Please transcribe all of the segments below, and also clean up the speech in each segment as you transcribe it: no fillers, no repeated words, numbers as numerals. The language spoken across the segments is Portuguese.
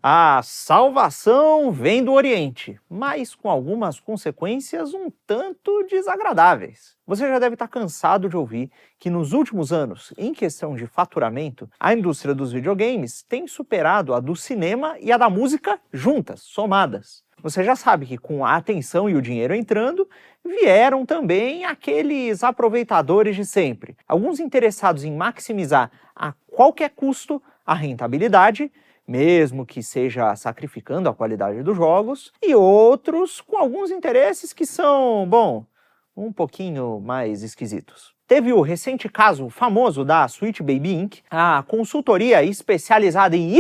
A salvação vem do Oriente, mas com algumas consequências um tanto desagradáveis. Você já deve estar cansado de ouvir que nos últimos anos, em questão de faturamento, a indústria dos videogames tem superado a do cinema e a da música juntas, somadas. Você já sabe que com a atenção e o dinheiro entrando, vieram também aqueles aproveitadores de sempre. Alguns interessados em maximizar a qualquer custo a rentabilidade, mesmo que seja sacrificando a qualidade dos jogos, e outros com alguns interesses que são, bom, um pouquinho mais esquisitos. Teve o recente caso famoso da Sweet Baby Inc., a consultoria especializada em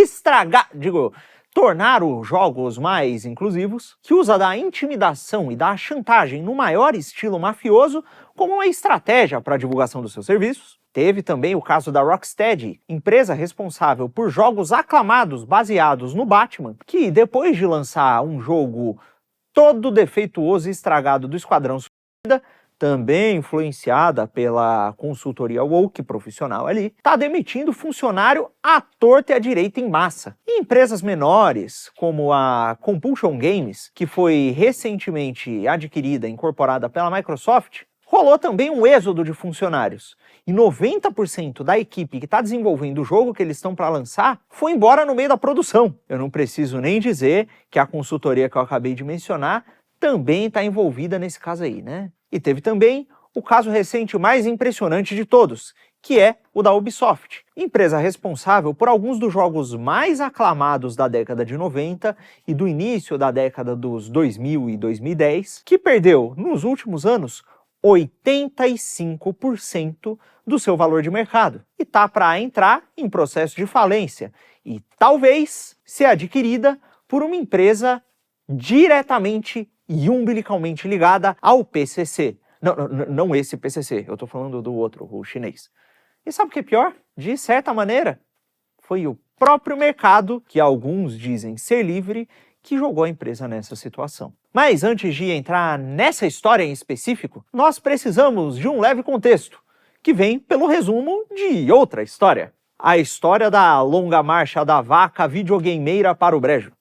tornar os jogos mais inclusivos, que usa da intimidação e da chantagem no maior estilo mafioso como uma estratégia para a divulgação dos seus serviços. Teve também o caso da Rocksteady, empresa responsável por jogos aclamados baseados no Batman, que depois de lançar um jogo todo defeituoso e estragado do Esquadrão Suicida, também influenciada pela consultoria woke profissional ali, está demitindo funcionário à torta e à direita em massa. E empresas menores, como a Compulsion Games, que foi recentemente adquirida e incorporada pela Microsoft, rolou também um êxodo de funcionários. E 90% da equipe que está desenvolvendo o jogo que eles estão para lançar foi embora no meio da produção. Eu não preciso nem dizer que a consultoria que eu acabei de mencionar também está envolvida nesse caso aí, né? E teve também o caso recente mais impressionante de todos, que é o da Ubisoft, empresa responsável por alguns dos jogos mais aclamados da década de 90 e do início da década dos 2000 e 2010, que perdeu, nos últimos anos, 85% do seu valor de mercado e está para entrar em processo de falência e talvez ser adquirida por uma empresa diretamente e umbilicalmente ligada ao PCC. Não esse PCC, eu estou falando do outro, o chinês. E sabe o que é pior? De certa maneira, foi o próprio mercado, que alguns dizem ser livre, que jogou a empresa nessa situação. Mas antes de entrar nessa história em específico, nós precisamos de um leve contexto, que vem pelo resumo de outra história. A história da longa marcha da vaca videogameira para o brejo,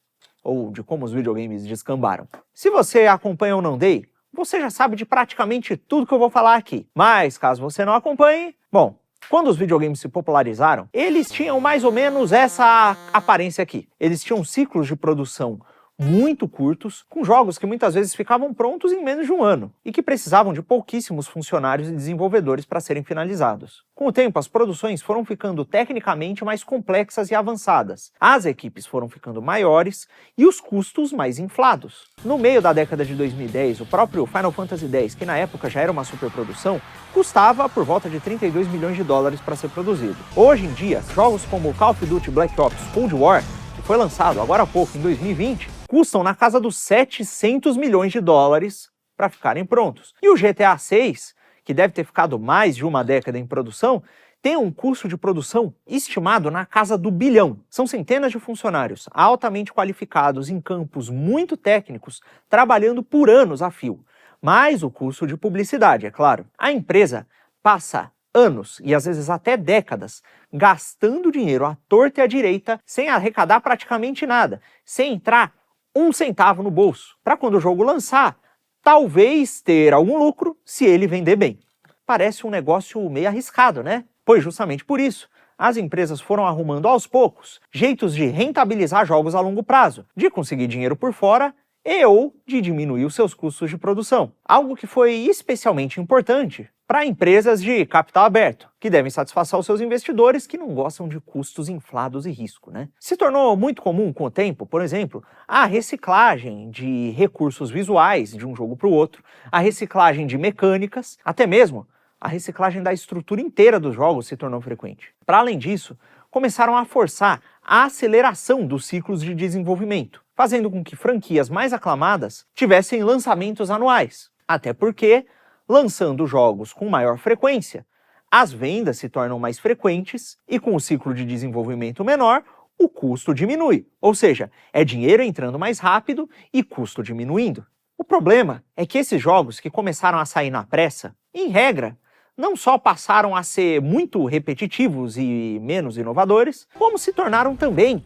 ou de como os videogames descambaram. Se você acompanha o Não Dei, você já sabe de praticamente tudo que eu vou falar aqui. Mas caso você não acompanhe, bom, quando os videogames se popularizaram, eles tinham mais ou menos essa aparência aqui. Eles tinham ciclos de produção muito curtos, com jogos que muitas vezes ficavam prontos em menos de um ano e que precisavam de pouquíssimos funcionários e desenvolvedores para serem finalizados. Com o tempo, as produções foram ficando tecnicamente mais complexas e avançadas, as equipes foram ficando maiores e os custos mais inflados. No meio da década de 2010, o próprio Final Fantasy X, que na época já era uma superprodução, custava por volta de 32 milhões de dólares para ser produzido. Hoje em dia, jogos como Call of Duty Black Ops Cold War, que foi lançado agora há pouco, em 2020, custam na casa dos 700 milhões de dólares para ficarem prontos. E o GTA 6, que deve ter ficado mais de uma década em produção, tem um custo de produção estimado na casa do bilhão. São centenas de funcionários altamente qualificados em campos muito técnicos, trabalhando por anos a fio. Mais o custo de publicidade, é claro. A empresa passa anos e às vezes até décadas gastando dinheiro à torta e à direita sem arrecadar praticamente nada, sem entrar um centavo no bolso, para quando o jogo lançar, talvez ter algum lucro se ele vender bem. Parece um negócio meio arriscado, né? Pois justamente por isso, as empresas foram arrumando aos poucos jeitos de rentabilizar jogos a longo prazo, de conseguir dinheiro por fora e ou de diminuir os seus custos de produção. Algo que foi especialmente importante para empresas de capital aberto, que devem satisfazer os seus investidores que não gostam de custos inflados e risco, né? Se tornou muito comum com o tempo, por exemplo, a reciclagem de recursos visuais de um jogo para o outro, a reciclagem de mecânicas, até mesmo a reciclagem da estrutura inteira dos jogos se tornou frequente. Para além disso, começaram a forçar a aceleração dos ciclos de desenvolvimento, fazendo com que franquias mais aclamadas tivessem lançamentos anuais. Até porque, lançando jogos com maior frequência, as vendas se tornam mais frequentes e com o ciclo de desenvolvimento menor, o custo diminui. Ou seja, é dinheiro entrando mais rápido e custo diminuindo. O problema é que esses jogos que começaram a sair na pressa, em regra, não só passaram a ser muito repetitivos e menos inovadores, como se tornaram também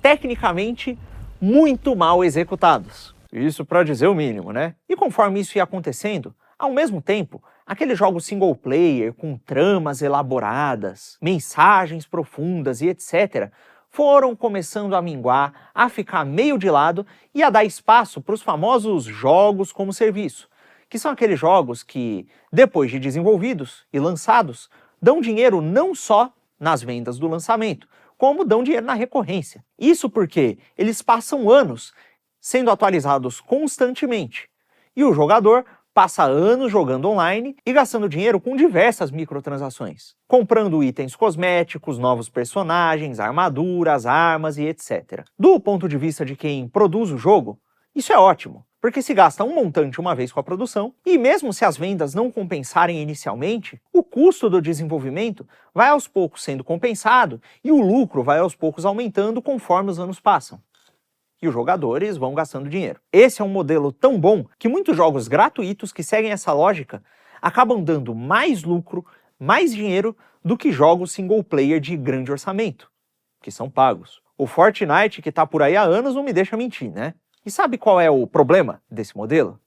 tecnicamente muito mal executados. Isso para dizer o mínimo, né? E conforme isso ia acontecendo, ao mesmo tempo, aqueles jogos single player com tramas elaboradas, mensagens profundas e etc., foram começando a minguar, a ficar meio de lado e a dar espaço para os famosos jogos como serviço, que são aqueles jogos que, depois de desenvolvidos e lançados, dão dinheiro não só nas vendas do lançamento, como dão dinheiro na recorrência. Isso porque eles passam anos sendo atualizados constantemente, e o jogador passa anos jogando online e gastando dinheiro com diversas microtransações, comprando itens cosméticos, novos personagens, armaduras, armas e etc. Do ponto de vista de quem produz o jogo, isso é ótimo, porque se gasta um montante uma vez com a produção, e mesmo se as vendas não compensarem inicialmente, o custo do desenvolvimento vai aos poucos sendo compensado e o lucro vai aos poucos aumentando conforme os anos passam. E os jogadores vão gastando dinheiro. Esse é um modelo tão bom que muitos jogos gratuitos que seguem essa lógica acabam dando mais lucro, mais dinheiro do que jogos single player de grande orçamento, que são pagos. O Fortnite, que tá por aí há anos, não me deixa mentir, né? E sabe qual é o problema desse modelo?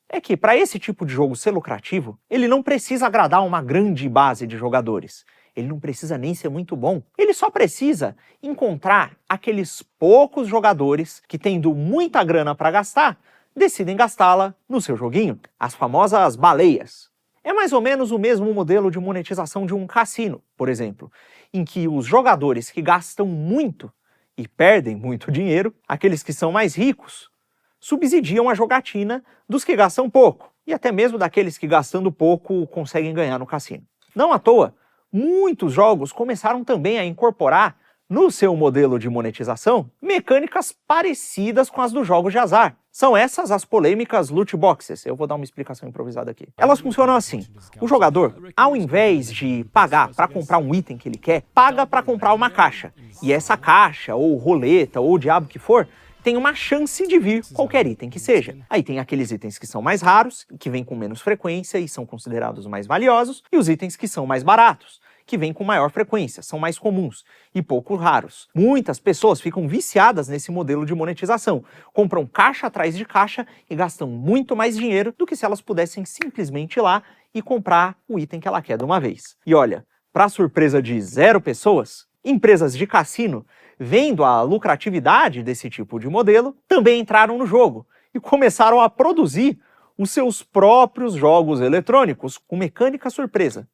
É que para esse tipo de jogo ser lucrativo, ele não precisa agradar uma grande base de jogadores. Ele não precisa nem ser muito bom. Ele só precisa encontrar aqueles poucos jogadores que, tendo muita grana para gastar, decidem gastá-la no seu joguinho. As famosas baleias. É mais ou menos o mesmo modelo de monetização de um cassino, por exemplo, em que os jogadores que gastam muito e perdem muito dinheiro, aqueles que são mais ricos, subsidiam a jogatina dos que gastam pouco, e até mesmo daqueles que gastando pouco conseguem ganhar no cassino. Não à toa, muitos jogos começaram também a incorporar no seu modelo de monetização mecânicas parecidas com as dos jogos de azar. São essas as polêmicas loot boxes. Eu vou dar uma explicação improvisada aqui. Elas funcionam assim. O jogador, ao invés de pagar para comprar um item que ele quer, paga para comprar uma caixa. E essa caixa, ou roleta, ou o diabo que for, tem uma chance de vir qualquer item que seja. Aí tem aqueles itens que são mais raros, que vêm com menos frequência e são considerados mais valiosos, e os itens que são mais baratos, que vêm com maior frequência, são mais comuns e pouco raros. Muitas pessoas ficam viciadas nesse modelo de monetização, compram caixa atrás de caixa e gastam muito mais dinheiro do que se elas pudessem simplesmente ir lá e comprar o item que ela quer de uma vez. E olha, para surpresa de 0 pessoas, empresas de cassino, vendo a lucratividade desse tipo de modelo, também entraram no jogo e começaram a produzir os seus próprios jogos eletrônicos com mecânica surpresa.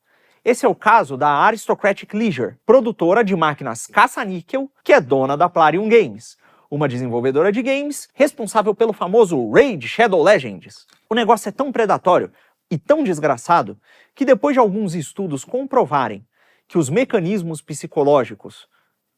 Esse é o caso da Aristocratic Leisure, produtora de máquinas caça-níquel, que é dona da Plarium Games, uma desenvolvedora de games responsável pelo famoso Raid Shadow Legends. O negócio é tão predatório e tão desgraçado que depois de alguns estudos comprovarem que os mecanismos psicológicos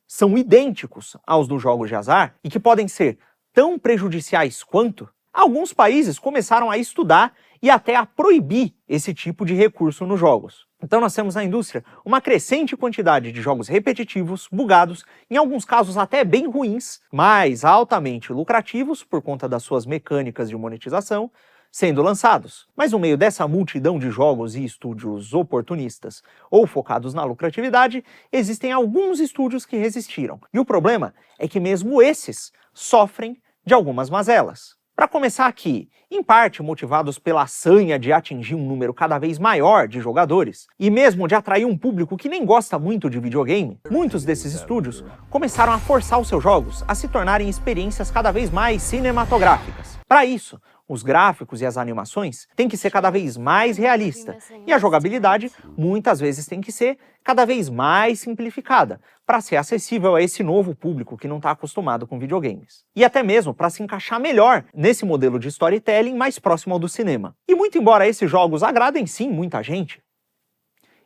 são idênticos aos dos jogos de azar e que podem ser tão prejudiciais quanto, alguns países começaram a estudar e até a proibir esse tipo de recurso nos jogos. Então nós temos na indústria uma crescente quantidade de jogos repetitivos, bugados, em alguns casos até bem ruins, mas altamente lucrativos por conta das suas mecânicas de monetização, sendo lançados. Mas no meio dessa multidão de jogos e estúdios oportunistas ou focados na lucratividade, existem alguns estúdios que resistiram. E o problema é que mesmo esses sofrem de algumas mazelas. Para começar aqui, em parte motivados pela sanha de atingir um número cada vez maior de jogadores, e mesmo de atrair um público que nem gosta muito de videogame, muitos desses estúdios começaram a forçar os seus jogos a se tornarem experiências cada vez mais cinematográficas. Para isso, os gráficos e as animações têm que ser cada vez mais realistas, e a jogabilidade muitas vezes tem que ser cada vez mais simplificada, para ser acessível a esse novo público que não está acostumado com videogames. E até mesmo para se encaixar melhor nesse modelo de storytelling mais próximo ao do cinema. E muito embora esses jogos agradem sim muita gente,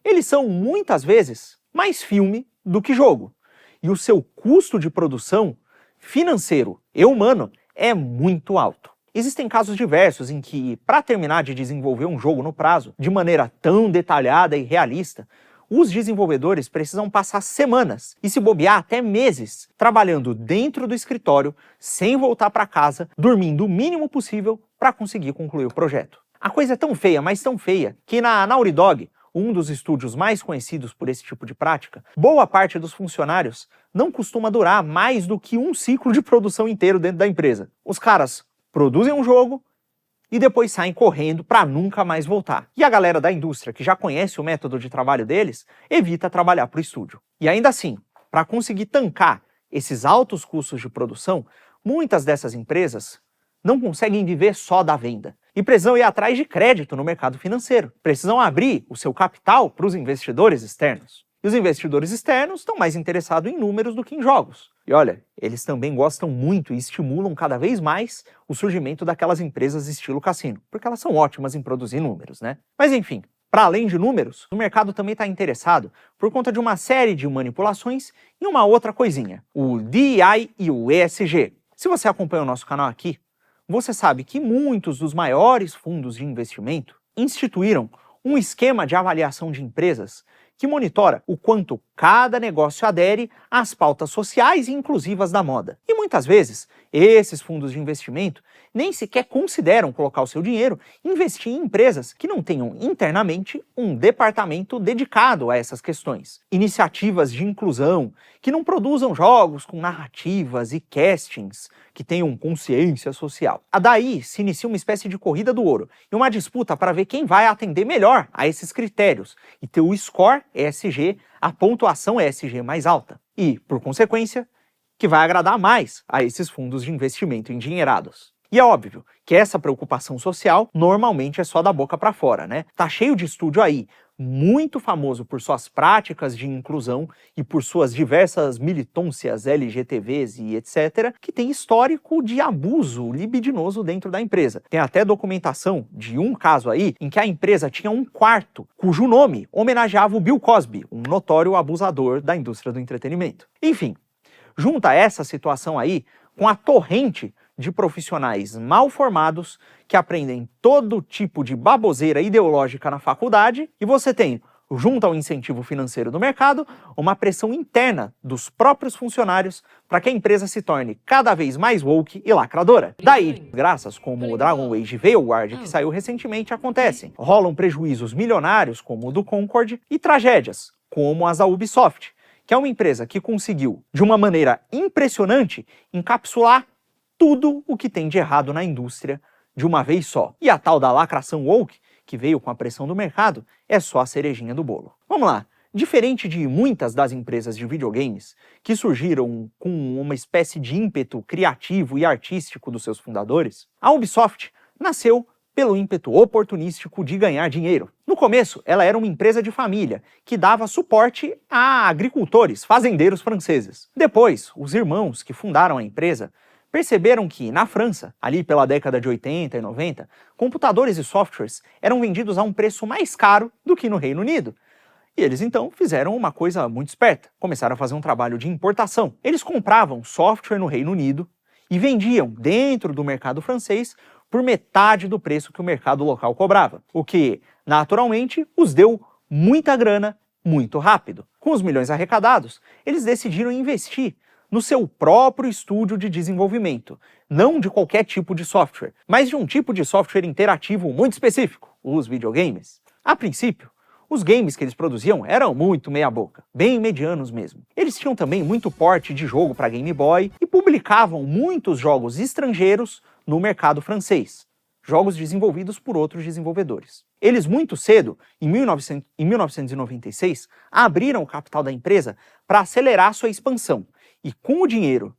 eles são muitas vezes mais filme do que jogo. E o seu custo de produção financeiro e humano é muito alto. Existem casos diversos em que, para terminar de desenvolver um jogo no prazo, de maneira tão detalhada e realista, os desenvolvedores precisam passar semanas, e se bobear até meses, trabalhando dentro do escritório, sem voltar para casa, dormindo o mínimo possível para conseguir concluir o projeto. A coisa é tão feia, mas tão feia, que na Naughty Dog, um dos estúdios mais conhecidos por esse tipo de prática, boa parte dos funcionários não costuma durar mais do que um ciclo de produção inteiro dentro da empresa. Os caras produzem um jogo e depois saem correndo para nunca mais voltar. E a galera da indústria, que já conhece o método de trabalho deles, evita trabalhar para o estúdio. E ainda assim, para conseguir tancar esses altos custos de produção, muitas dessas empresas não conseguem viver só da venda. E precisam ir atrás de crédito no mercado financeiro. Precisam abrir o seu capital para os investidores externos. E os investidores externos estão mais interessados em números do que em jogos. E olha, eles também gostam muito e estimulam cada vez mais o surgimento daquelas empresas estilo cassino, porque elas são ótimas em produzir números, né? Mas enfim, para além de números, o mercado também está interessado por conta de uma série de manipulações e uma outra coisinha, o DEI e o ESG. Se você acompanha o nosso canal aqui, você sabe que muitos dos maiores fundos de investimento instituíram um esquema de avaliação de empresas que monitora o quanto cada negócio adere às pautas sociais e inclusivas da moda. E muitas vezes, esses fundos de investimento nem sequer consideram colocar o seu dinheiro e investir em empresas que não tenham internamente um departamento dedicado a essas questões. Iniciativas de inclusão, que não produzam jogos com narrativas e castings que tenham consciência social. Daí se inicia uma espécie de corrida do ouro e uma disputa para ver quem vai atender melhor a esses critérios e ter o score ESG, a pontuação ESG mais alta. E, por consequência, que vai agradar mais a esses fundos de investimento endinheirados. E é óbvio que essa preocupação social normalmente é só da boca para fora, né? Tá cheio de estúdio aí, muito famoso por suas práticas de inclusão e por suas diversas militâncias LGTVs e etc., que tem histórico de abuso libidinoso dentro da empresa. Tem até documentação de um caso aí em que a empresa tinha um quarto cujo nome homenageava o Bill Cosby, um notório abusador da indústria do entretenimento. Enfim, junta essa situação aí com a torrente de profissionais mal formados que aprendem todo tipo de baboseira ideológica na faculdade e você tem, junto ao incentivo financeiro do mercado, uma pressão interna dos próprios funcionários para que a empresa se torne cada vez mais woke e lacradora. Daí, graças como o Dragon Age Veilguard, que saiu recentemente, acontecem. Rolam prejuízos milionários, como o do Concord, e tragédias, como as da Ubisoft, que é uma empresa que conseguiu, de uma maneira impressionante, encapsular tudo o que tem de errado na indústria de uma vez só. E a tal da lacração woke, que veio com a pressão do mercado, é só a cerejinha do bolo. Vamos lá. Diferente de muitas das empresas de videogames, que surgiram com uma espécie de ímpeto criativo e artístico dos seus fundadores, a Ubisoft nasceu pelo ímpeto oportunístico de ganhar dinheiro. No começo, ela era uma empresa de família, que dava suporte a agricultores, fazendeiros franceses. Depois, os irmãos que fundaram a empresa perceberam que, na França, ali pela década de 80 e 90, computadores e softwares eram vendidos a um preço mais caro do que no Reino Unido. E eles então fizeram uma coisa muito esperta, começaram a fazer um trabalho de importação. Eles compravam software no Reino Unido e vendiam dentro do mercado francês por metade do preço que o mercado local cobrava, o que, naturalmente, os deu muita grana muito rápido. Com os milhões arrecadados, eles decidiram investir no seu próprio estúdio de desenvolvimento, não de qualquer tipo de software, mas de um tipo de software interativo muito específico, os videogames. A princípio, os games que eles produziam eram muito meia-boca, bem medianos mesmo. Eles tinham também muito porte de jogo para Game Boy e publicavam muitos jogos estrangeiros no mercado francês, jogos desenvolvidos por outros desenvolvedores. Eles muito cedo, em 1996, abriram o capital da empresa para acelerar sua expansão. E com o dinheiro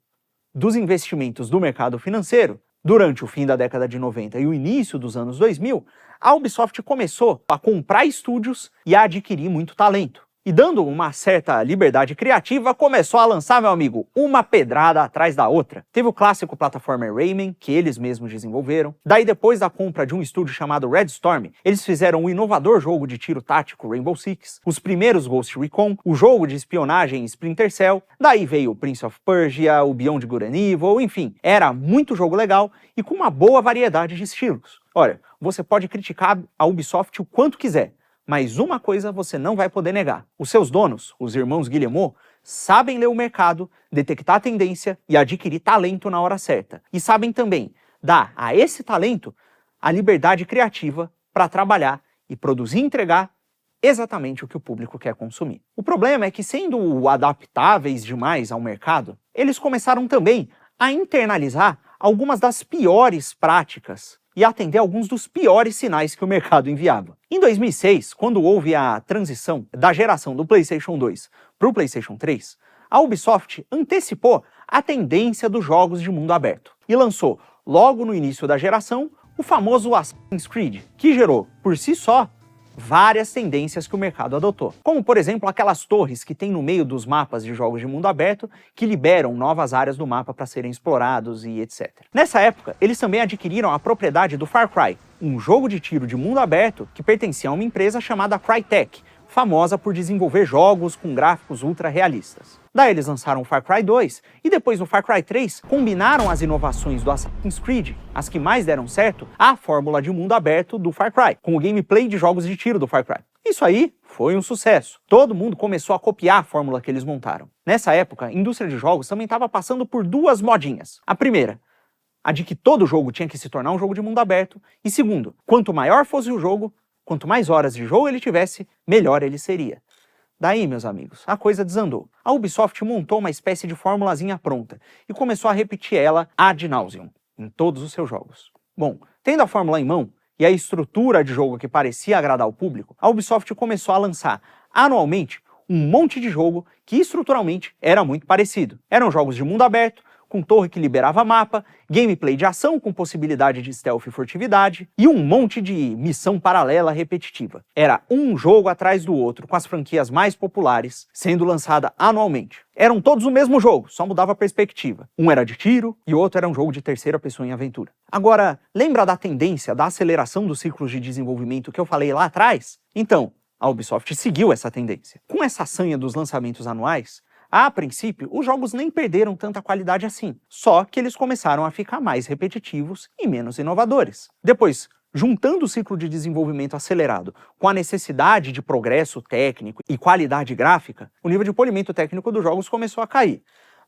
dos investimentos do mercado financeiro, durante o fim da década de 90 e o início dos anos 2000, a Ubisoft começou a comprar estúdios e a adquirir muito talento. E dando uma certa liberdade criativa, começou a lançar, meu amigo, uma pedrada atrás da outra. Teve o clássico plataformer Rayman, que eles mesmos desenvolveram. Daí, depois da compra de um estúdio chamado Red Storm, eles fizeram o inovador jogo de tiro tático Rainbow Six, os primeiros Ghost Recon, o jogo de espionagem Splinter Cell. Daí veio o Prince of Persia, o Beyond Good and Evil, enfim. Era muito jogo legal e com uma boa variedade de estilos. Olha, você pode criticar a Ubisoft o quanto quiser, mas uma coisa você não vai poder negar. Os seus donos, os irmãos Guillemot, sabem ler o mercado, detectar a tendência e adquirir talento na hora certa. E sabem também dar a esse talento a liberdade criativa para trabalhar e produzir e entregar exatamente o que o público quer consumir. O problema é que, sendo adaptáveis demais ao mercado, eles começaram também a internalizar algumas das piores práticas e atender alguns dos piores sinais que o mercado enviava. Em 2006, quando houve a transição da geração do PlayStation 2 para o PlayStation 3, a Ubisoft antecipou a tendência dos jogos de mundo aberto e lançou, logo no início da geração, o famoso Assassin's Creed, que gerou, por si só, várias tendências que o mercado adotou. Como, por exemplo, aquelas torres que tem no meio dos mapas de jogos de mundo aberto que liberam novas áreas do mapa para serem explorados e etc. Nessa época, eles também adquiriram a propriedade do Far Cry, um jogo de tiro de mundo aberto que pertencia a uma empresa chamada Crytek, famosa por desenvolver jogos com gráficos ultra realistas. Daí eles lançaram o Far Cry 2 e depois no Far Cry 3 combinaram as inovações do Assassin's Creed, as que mais deram certo, à fórmula de mundo aberto do Far Cry, com o gameplay de jogos de tiro do Far Cry. Isso aí foi um sucesso. Todo mundo começou a copiar a fórmula que eles montaram. Nessa época, a indústria de jogos também estava passando por duas modinhas. A primeira, a de que todo jogo tinha que se tornar um jogo de mundo aberto. E segundo, quanto maior fosse o jogo, quanto mais horas de jogo ele tivesse, melhor ele seria. Daí, meus amigos, a coisa desandou. A Ubisoft montou uma espécie de formulazinha pronta e começou a repetir ela ad nauseam em todos os seus jogos. Bom, tendo a fórmula em mão e a estrutura de jogo que parecia agradar o público, a Ubisoft começou a lançar anualmente um monte de jogo que estruturalmente era muito parecido. Eram jogos de mundo aberto, com torre que liberava mapa, gameplay de ação com possibilidade de stealth e furtividade, e um monte de missão paralela repetitiva. Era um jogo atrás do outro, com as franquias mais populares, sendo lançada anualmente. Eram todos o mesmo jogo, só mudava a perspectiva. Um era de tiro e o outro era um jogo de terceira pessoa em aventura. Agora, lembra da tendência da aceleração dos ciclos de desenvolvimento que eu falei lá atrás? Então, a Ubisoft seguiu essa tendência. Com essa sanha dos lançamentos anuais, a princípio, os jogos nem perderam tanta qualidade assim, só que eles começaram a ficar mais repetitivos e menos inovadores. Depois, juntando o ciclo de desenvolvimento acelerado com a necessidade de progresso técnico e qualidade gráfica, o nível de polimento técnico dos jogos começou a cair.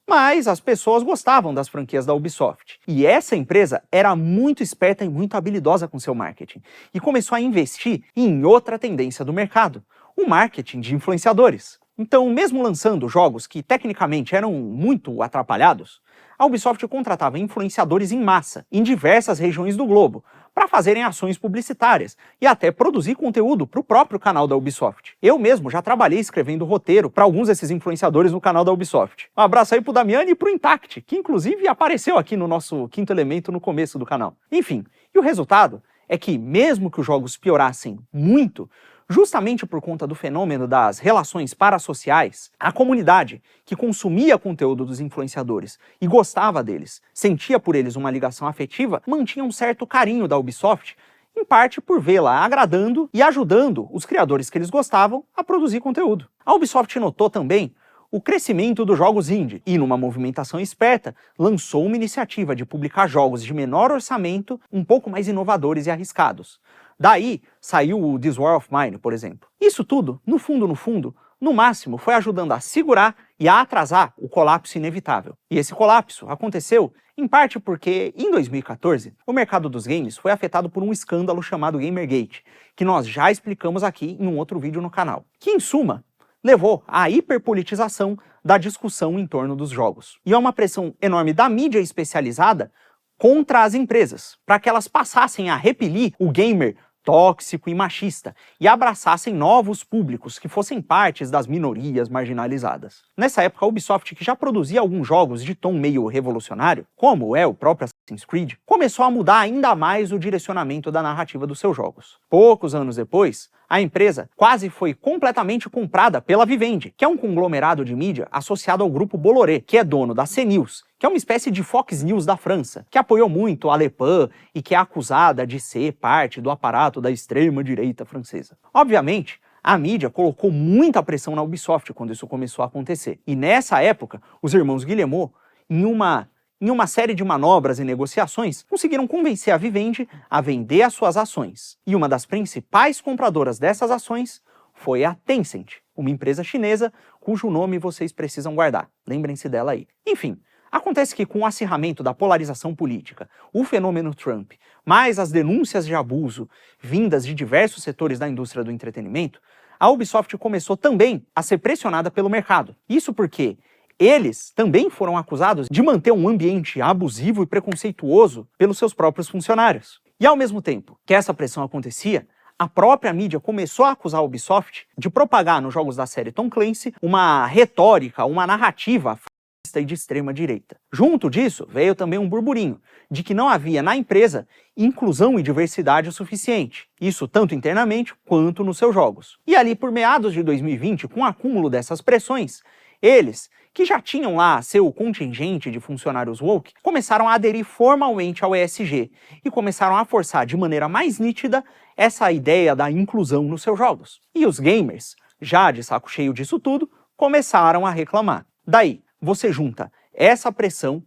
Mas as pessoas gostavam das franquias da Ubisoft. E essa empresa era muito esperta e muito habilidosa com seu marketing, e começou a investir em outra tendência do mercado, o marketing de influenciadores. Então, mesmo lançando jogos que tecnicamente eram muito atrapalhados, a Ubisoft contratava influenciadores em massa, em diversas regiões do globo, para fazerem ações publicitárias e até produzir conteúdo para o próprio canal da Ubisoft. Eu mesmo já trabalhei escrevendo roteiro para alguns desses influenciadores no canal da Ubisoft. Um abraço aí pro Damiani e pro Intact, que inclusive apareceu aqui no nosso Quinto Elemento no começo do canal. Enfim, e o resultado é que, mesmo que os jogos piorassem muito, justamente por conta do fenômeno das relações parasociais, a comunidade que consumia conteúdo dos influenciadores e gostava deles, sentia por eles uma ligação afetiva, mantinha um certo carinho da Ubisoft, em parte por vê-la agradando e ajudando os criadores que eles gostavam a produzir conteúdo. A Ubisoft notou também o crescimento dos jogos indie e, numa movimentação esperta, lançou uma iniciativa de publicar jogos de menor orçamento, um pouco mais inovadores e arriscados. Daí saiu o This War of Mine, por exemplo. Isso tudo, no fundo, no máximo, foi ajudando a segurar e a atrasar o colapso inevitável. E esse colapso aconteceu, em parte porque, em 2014, o mercado dos games foi afetado por um escândalo chamado Gamergate, que nós já explicamos aqui em um outro vídeo no canal, que, em suma, levou à hiperpolitização da discussão em torno dos jogos. E a uma pressão enorme da mídia especializada contra as empresas, para que elas passassem a repelir o gamer tóxico e machista, e abraçassem novos públicos que fossem partes das minorias marginalizadas. Nessa época, a Ubisoft, que já produzia alguns jogos de tom meio revolucionário, como é o próprio Assassin's Creed, começou a mudar ainda mais o direcionamento da narrativa dos seus jogos. Poucos anos depois, a empresa quase foi completamente comprada pela Vivendi, que é um conglomerado de mídia associado ao grupo Bolloré, que é dono da CNews, que é uma espécie de Fox News da França, que apoiou muito a Le Pen e que é acusada de ser parte do aparato da extrema-direita francesa. Obviamente, a mídia colocou muita pressão na Ubisoft quando isso começou a acontecer. E nessa época, os irmãos Guillemot, em uma série de manobras e negociações, conseguiram convencer a Vivendi a vender as suas ações. E uma das principais compradoras dessas ações foi a Tencent, uma empresa chinesa cujo nome vocês precisam guardar. Lembrem-se dela aí. Enfim, acontece que com o acirramento da polarização política, o fenômeno Trump, mais as denúncias de abuso vindas de diversos setores da indústria do entretenimento, a Ubisoft começou também a ser pressionada pelo mercado. Isso porque eles também foram acusados de manter um ambiente abusivo e preconceituoso pelos seus próprios funcionários. E ao mesmo tempo que essa pressão acontecia, a própria mídia começou a acusar a Ubisoft de propagar nos jogos da série Tom Clancy uma retórica, uma narrativa fascista e de extrema direita. Junto disso, veio também um burburinho de que não havia na empresa inclusão e diversidade o suficiente, isso tanto internamente quanto nos seus jogos. E ali por meados de 2020, com o acúmulo dessas pressões, eles, que já tinham lá seu contingente de funcionários woke, começaram a aderir formalmente ao ESG e começaram a forçar de maneira mais nítida essa ideia da inclusão nos seus jogos. E os gamers, já de saco cheio disso tudo, começaram a reclamar. Daí, você junta essa pressão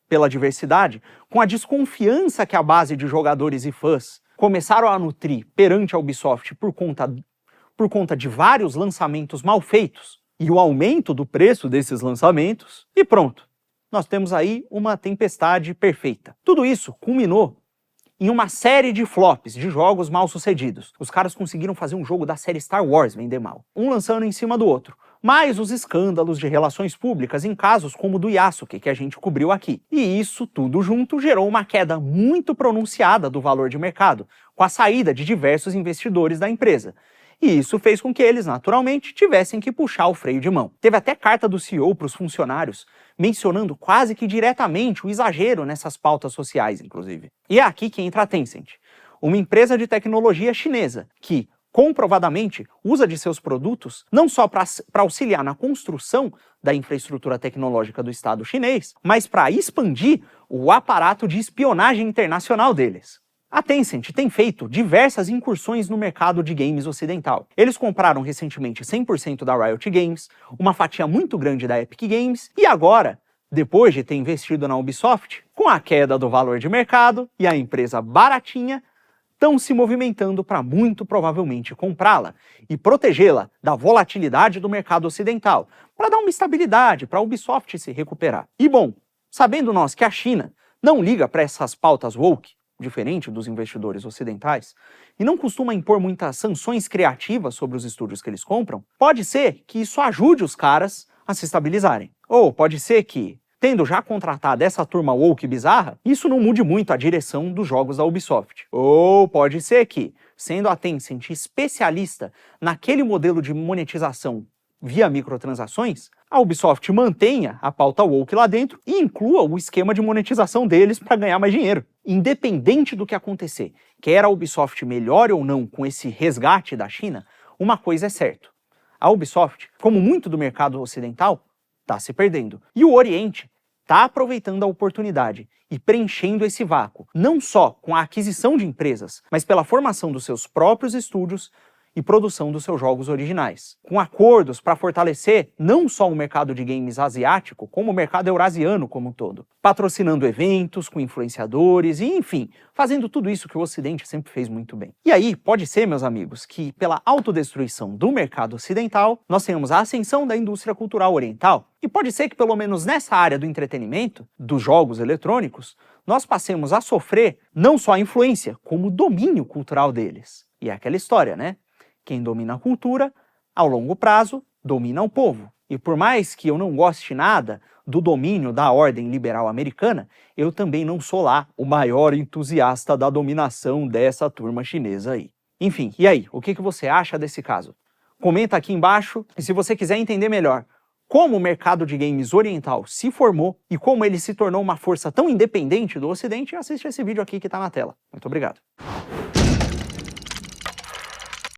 pela diversidade com a desconfiança que a base de jogadores e fãs começaram a nutrir perante a Ubisoft por conta de vários lançamentos mal feitos, e o aumento do preço desses lançamentos, e pronto, nós temos aí uma tempestade perfeita. Tudo isso culminou em uma série de flops, de jogos mal sucedidos. Os caras conseguiram fazer um jogo da série Star Wars vender mal, um lançando em cima do outro, mais os escândalos de relações públicas em casos como o do Yasuke, que a gente cobriu aqui. E isso tudo junto gerou uma queda muito pronunciada do valor de mercado, com a saída de diversos investidores da empresa. E isso fez com que eles, naturalmente, tivessem que puxar o freio de mão. Teve até carta do CEO para os funcionários, mencionando quase que diretamente o exagero nessas pautas sociais, inclusive. E é aqui que entra a Tencent, uma empresa de tecnologia chinesa que, comprovadamente, usa de seus produtos não só para auxiliar na construção da infraestrutura tecnológica do Estado chinês, mas para expandir o aparato de espionagem internacional deles. A Tencent tem feito diversas incursões no mercado de games ocidental. Eles compraram recentemente 100% da Riot Games, uma fatia muito grande da Epic Games, e agora, depois de ter investido na Ubisoft, com a queda do valor de mercado e a empresa baratinha, estão se movimentando para muito provavelmente comprá-la e protegê-la da volatilidade do mercado ocidental, para dar uma estabilidade para a Ubisoft se recuperar. E bom, sabendo nós que a China não liga para essas pautas woke, diferente dos investidores ocidentais, e não costuma impor muitas sanções criativas sobre os estúdios que eles compram, pode ser que isso ajude os caras a se estabilizarem. Ou pode ser que, tendo já contratado essa turma woke bizarra, isso não mude muito a direção dos jogos da Ubisoft. Ou pode ser que, sendo a Tencent especialista naquele modelo de monetização via microtransações, a Ubisoft mantenha a pauta woke lá dentro e inclua o esquema de monetização deles para ganhar mais dinheiro. Independente do que acontecer, quer a Ubisoft melhore ou não com esse resgate da China, uma coisa é certa. A Ubisoft, como muito do mercado ocidental, está se perdendo. E o Oriente está aproveitando a oportunidade e preenchendo esse vácuo, não só com a aquisição de empresas, mas pela formação dos seus próprios estúdios e produção dos seus jogos originais, com acordos para fortalecer não só o mercado de games asiático, como o mercado eurasiano como um todo, patrocinando eventos com influenciadores e, enfim, fazendo tudo isso que o Ocidente sempre fez muito bem. E aí, pode ser, meus amigos, que pela autodestruição do mercado ocidental, nós tenhamos a ascensão da indústria cultural oriental, e pode ser que pelo menos nessa área do entretenimento, dos jogos eletrônicos, nós passemos a sofrer não só a influência, como o domínio cultural deles. E é aquela história, né? Quem domina a cultura, ao longo prazo, domina o povo. E por mais que eu não goste nada do domínio da ordem liberal americana, eu também não sou lá o maior entusiasta da dominação dessa turma chinesa aí. Enfim, e aí, o que você acha desse caso? Comenta aqui embaixo, e se você quiser entender melhor como o mercado de games oriental se formou e como ele se tornou uma força tão independente do Ocidente, assiste esse vídeo aqui que está na tela. Muito obrigado.